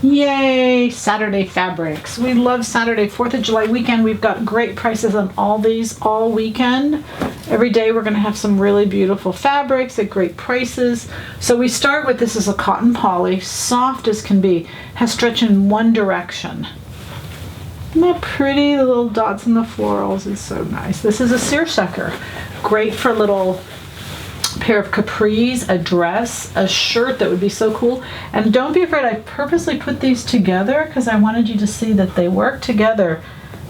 Yay, Saturday fabrics. We love Saturday, 4th of July weekend. We've got great prices on all these all weekend. Every day we're going to have some really beautiful fabrics at great prices. So we start with, this is a cotton poly, soft as can be, has stretch in one direction. Isn't that pretty? The little dots in the florals is so nice. This is a seersucker. Great for a little pair of capris, a dress, a shirt that would be so cool. And don't be afraid, I purposely put these together because I wanted you to see that they work together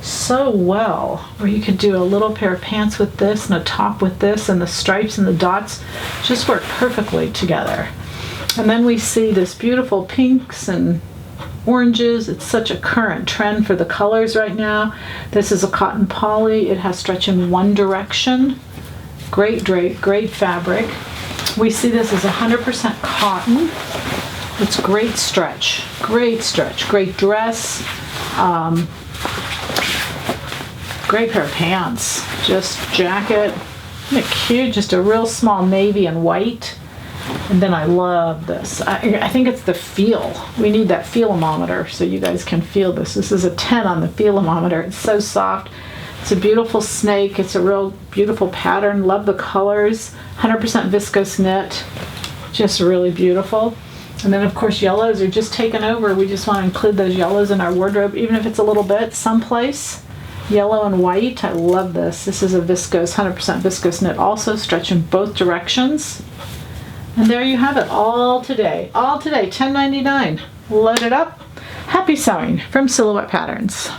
so well, where you could do a little pair of pants with this and a top with this, and the stripes and the dots just work perfectly together. And then we see this beautiful pinks and oranges. It's such a current trend for the colors right now. This is a cotton poly. It has stretch in one direction. Great drape, great fabric. We see this as 100% cotton. It's great stretch, great dress, great pair of pants, just jacket. Isn't it cute? Just a real small navy and white. And then I love this. I think it's the feel. We need that feelometer so you guys can feel this. This is a 10 on the feelometer. It's so soft. It's a beautiful snake. It's a real beautiful pattern. Love the colors. 100% viscose knit. Just really beautiful. And then of course yellows are just taken over. We just want to include those yellows in our wardrobe, even if it's a little bit someplace. Yellow and white. I love this. This is a viscose, 100% viscose knit. Also stretch in both directions. And there you have it. All today. All today. $10.99. Load it up. Happy sewing from Silhouette Patterns.